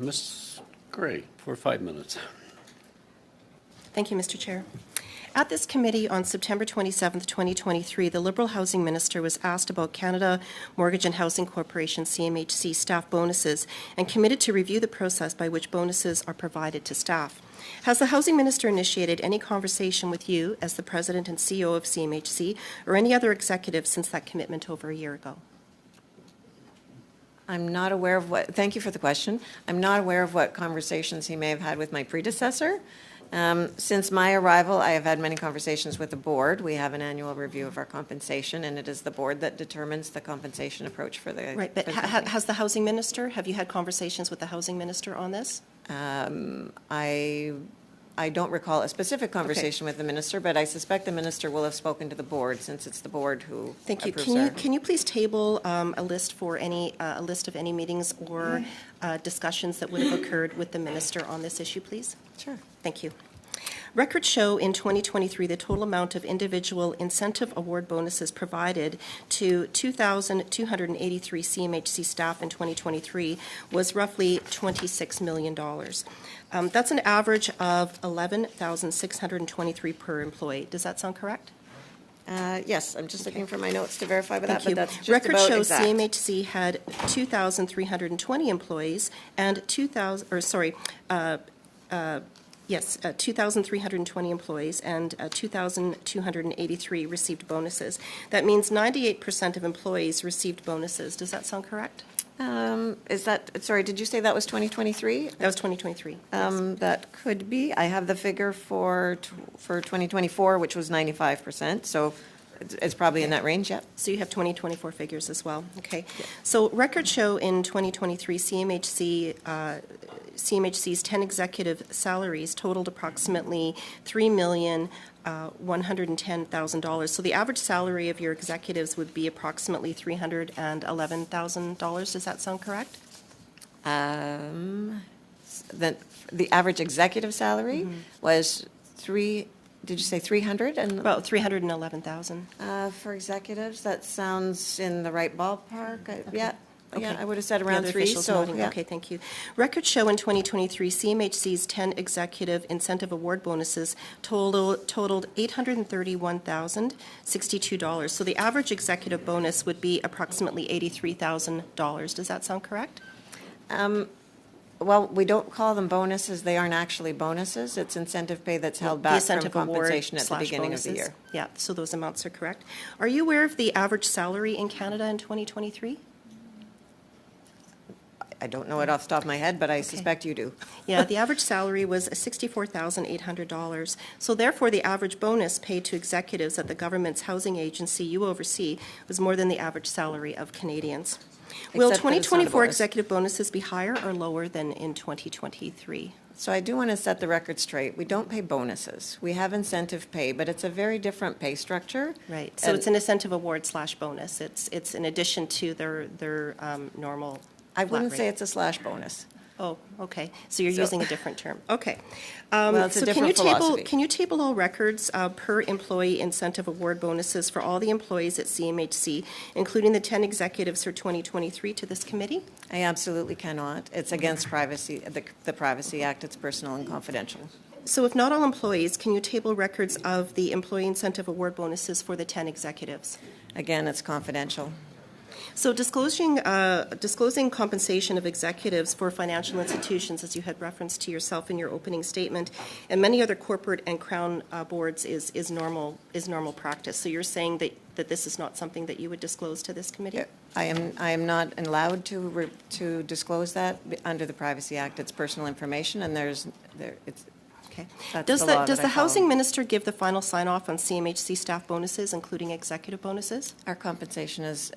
Ms. Gray, for 5 minutes. Thank you, Mr. Chair. At this committee on September 27th, 2023, the Liberal Housing Minister was asked about Canada Mortgage and Housing Corporation, CMHC, staff bonuses and committed to review the process by which bonuses are provided to staff. Has the Housing Minister initiated any conversation with you as the President and CEO of CMHC or any other executive since that commitment over a year ago? I'm not aware of what, thank you for the question. I'm not aware of what conversations he may have had with my predecessor. Since my arrival, I have had many conversations with the board. We have an annual review of our compensation, and it is the board that determines the compensation approach for the... Right, but has the Housing Minister, have you had conversations with the Housing Minister on this? I don't recall a specific conversation with the minister, but I suspect the minister will have spoken to the board since it's the board who Thank you. approves Can you please table a list for any a list of any meetings or discussions that would have occurred with the minister on this issue, please? Sure. Thank you. Records show in 2023 the total amount of individual incentive award bonuses provided to 2,283 CMHC staff in 2023 was roughly $26 million. That's an average of $11,623 per employee. Does that sound correct? Yes, I'm just looking for my notes to verify with Thank that, you. but that's just Record about shows exact. CMHC had 2,320 employees and 2,320 employees and 2,283 received bonuses. That means 98% of employees received bonuses. Does that sound correct? Is that, sorry, did you say that was 2023? That was 2023. Yes. That could be. I have the figure for 2024, which was 95%, so it's probably in that range, yeah. So you have 2024 figures as well. Okay. Yeah. So records show in 2023 CMHC's 10 executive salaries totaled approximately $3,110,000. So the average salary of your executives would be approximately $311,000. Does that sound correct? The average executive salary was did you say 300? About 311,000. For executives, that sounds in the right ballpark. Okay. Yeah. Okay. Yeah, I would have said The around other 3. officials So, nodding. yeah. Okay, thank you. Records show in 2023 CMHC's 10 executive incentive award bonuses totaled $831,062. So the average executive bonus would be approximately $83,000. Does that sound correct? Well, we don't call them bonuses. They aren't actually bonuses. It's incentive pay that's held back from compensation at the beginning of the year. Yeah, so those amounts are correct. Are you aware of the average salary in Canada in 2023? I don't know it off the top of my head, but I suspect you do. Yeah, the average salary was $64,800. So therefore, the average bonus paid to executives at the government's housing agency you oversee was more than the average salary of Canadians. Will Except that it's not a 2024 bonus. executive bonuses be higher or lower than in 2023? So I do want to set the record straight. We don't pay bonuses. We have incentive pay, but it's a very different pay structure. Right. So it's an incentive award / bonus. It's in addition to their normal. I wouldn't flat say rate. it's a slash bonus. Oh, okay. So you're using a different term. Okay. Well, it's a so different philosophy. Can you table all records per employee incentive award bonuses for all the employees at CMHC, including the 10 executives for 2023 to this committee? I absolutely cannot. It's against privacy, the Privacy Act. It's personal and confidential. So if not all employees, can you table records of the employee incentive award bonuses for the 10 executives? Again, it's confidential. So disclosing compensation of executives for financial institutions, as you had referenced to yourself in your opening statement, and many other corporate and Crown boards is normal practice. So you're saying that this is not something that you would disclose to this committee? I am not allowed to disclose that under the Privacy Act. It's personal information, and it's. Okay. That's Does the law the that I Housing follow. Minister give the final sign-off on CMHC staff bonuses, including executive bonuses? Our compensation is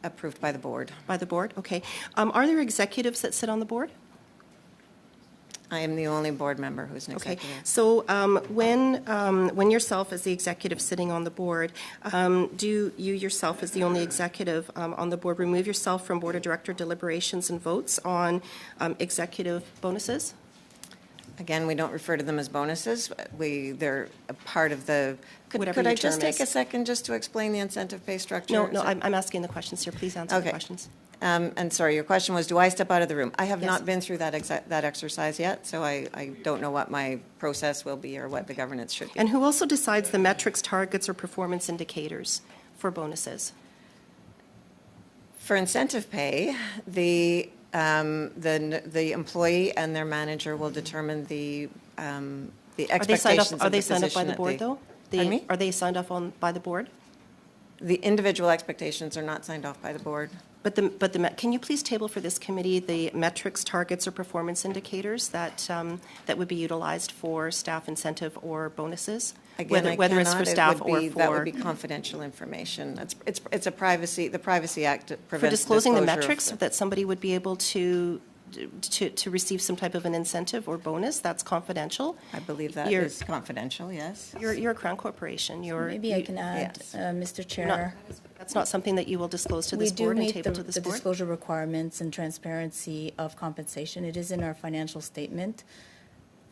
approved by the board. By the board? Okay. Are there executives that sit on the board? I am the only board member who's an Okay. executive. So when yourself as the executive sitting on the board, do you yourself as the only executive on the board remove yourself from board of director deliberations and votes on executive bonuses? Again, we don't refer to them as bonuses. They're a part of the. Whatever Could your I just term take is. a second just to explain the incentive pay structure? No, I'm asking the questions here. Please answer the Okay. questions. And sorry, your question was, do I step out of the room? I have Yes. not been through that exercise yet, so I don't know what my process will be or what the governance should be. And who also decides the metrics, targets, or performance indicators for bonuses? For incentive pay, the employee and their manager will determine the Are they signed expectations up, are of they the signed up by position the that board, they. though? Pardon me? Are they signed off on by the board? The individual expectations are not signed off by the board. Can you please table for this committee the metrics, targets, or performance indicators that would be utilized for staff incentive or bonuses? Again, Whether it's for staff or for. That would be confidential information. It's a privacy, the Privacy Act prevents For disclosing the disclosure of metrics, that somebody would be able to receive some type of an incentive or bonus, that's confidential. I believe that You're- is confidential, yes. You're a Crown Corporation, Maybe I can add, yes. Mr. Chair. That's not something that you will disclose to this We do board and meet table to this the board? disclosure requirements and transparency of compensation. It is in our financial statement.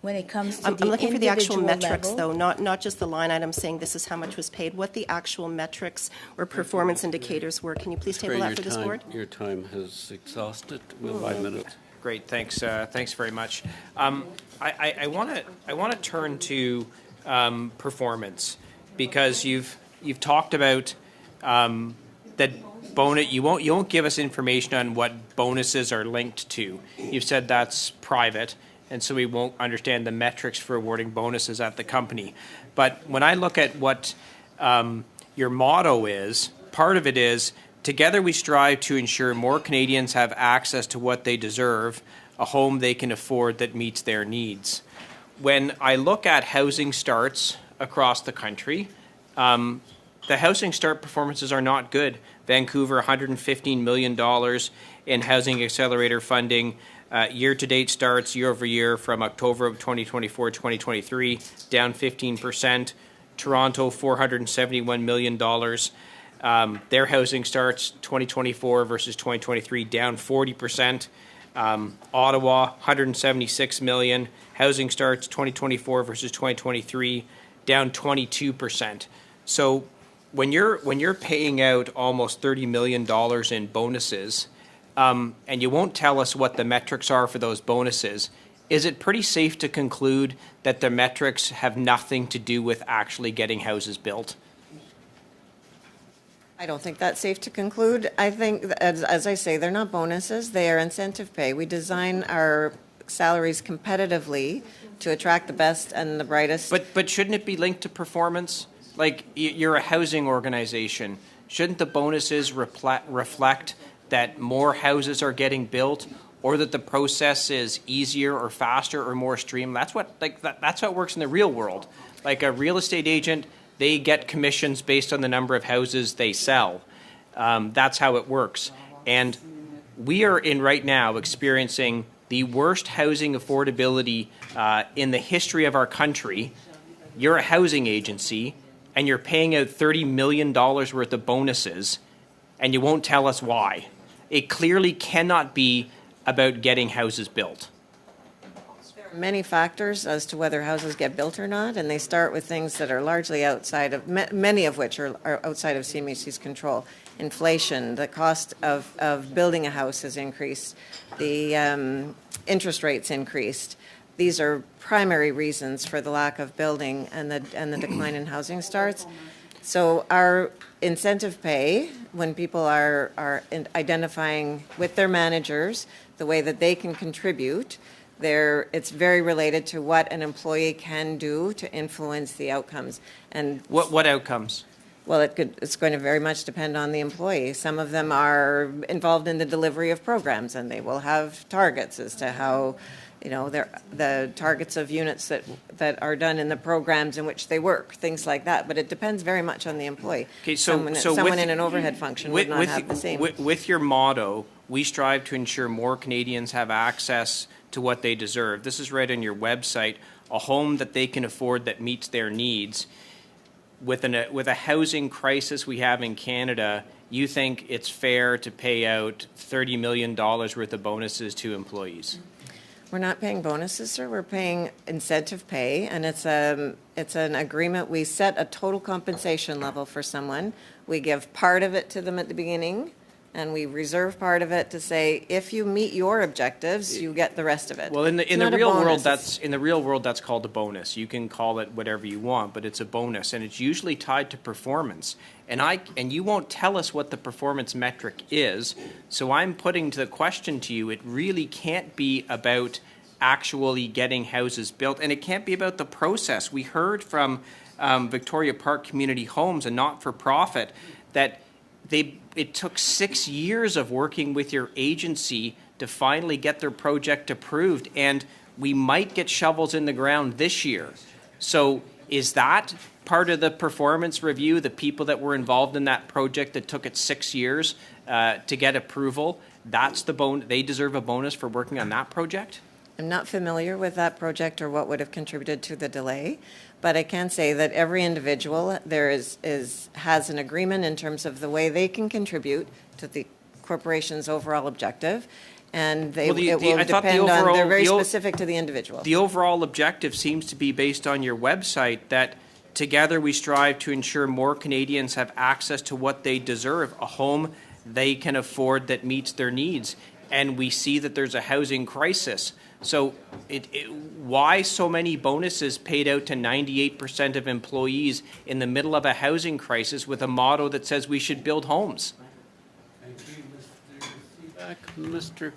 When it comes to I'm the looking for the actual individual metrics, level- though, not just the line item saying this is how much was paid, what the actual metrics or performance indicators were. Can you please table that for this board? Your time has exhausted. We have 5 minutes. Great, thanks. Thanks very much. I want to turn to performance, because you've talked about that bonus. You won't give us information on what bonuses are linked to. You've said that's private, and so we won't understand the metrics for awarding bonuses at the company. But when I look at what your motto is, part of it is, together we strive to ensure more Canadians have access to what they deserve, a home they can afford that meets their needs. When I look at housing starts across the country, the housing start performances are not good. Vancouver, $115 million in housing accelerator funding. Year-to-date starts year-over-year from October of 2024 to 2023, down 15%. Toronto, $471 million. Their housing starts 2024 versus 2023, down 40%. Ottawa, $176 million. Housing starts 2024 versus 2023, down 22%. So when you're paying out almost $30 million in bonuses, and you won't tell us what the metrics are for those bonuses, is it pretty safe to conclude that the metrics have nothing to do with actually getting houses built? I don't think that's safe to conclude. I think, as I say, they're not bonuses, they are incentive pay. We design our salaries competitively to attract the best and the brightest. But shouldn't it be linked to performance? Like, you're a housing organization. Shouldn't the bonuses reflect that more houses are getting built, or that the process is easier or faster or more streamlined? That's how it works in the real world. Like a real estate agent, they get commissions based on the number of houses they sell. That's how it works. And we are right now experiencing the worst housing affordability in the history of our country. You're a housing agency, and you're paying out $30 million worth of bonuses, and you won't tell us why. It clearly cannot be about getting houses built. Many factors as to whether houses get built or not, and they start with things that are largely outside of, many of which are outside of CMHC's control. Inflation, the cost of building a house has increased, the interest rates increased. These are primary reasons for the lack of building and the decline in housing starts. So our incentive pay, when people are identifying with their managers the way that they can contribute, it's very related to what an employee can do to influence the outcomes. And What outcomes? well, it's going to very much depend on the employee. Some of them are involved in the delivery of programs, and they will have targets as to how, the targets of units that are done in the programs in which they work, things like that. But it depends very much on the employee. Okay, Someone in an overhead function would not have the same. With your motto, we strive to ensure more Canadians have access to what they deserve. This is right on your website, a home that they can afford that meets their needs. With a housing crisis we have in Canada, you think it's fair to pay out $30 million worth of bonuses to employees? We're not paying bonuses, sir. We're paying incentive pay, and it's an agreement. We set a total compensation level for someone. We give part of it to them at the beginning, and we reserve part of it to say, if you meet your objectives, you get the rest of it. Well, in It's the not a real bonus, world, it's- that's called a bonus. You can call it whatever you want, but it's a bonus, and it's usually tied to performance. And you won't tell us what the performance metric is. So I'm putting the question to you. It really can't be about actually getting houses built, and it can't be about the process. We heard from Victoria Park Community Homes, a not-for-profit, that it took 6 years of working with your agency to finally get their project approved, and we might get shovels in the ground this year. So is that part of the performance review, the people that were involved in that project that took it 6 years to get approval? That's the they deserve a bonus for working on that project? I'm not familiar with that project or what would have contributed to the delay, but I can say that every individual there has an agreement in terms of the way they can contribute to the corporation's overall objective, and it will I thought the depend on, they're overall- very the o- specific to the individual. The overall objective seems to be based on your website that together we strive to ensure more Canadians have access to what they deserve, a home they can afford that meets their needs. And we see that there's a housing crisis. So why so many bonuses paid out to 98% of employees in the middle of a housing crisis with a motto that says we should build homes? Thank you, Mr. Seaback. Mr.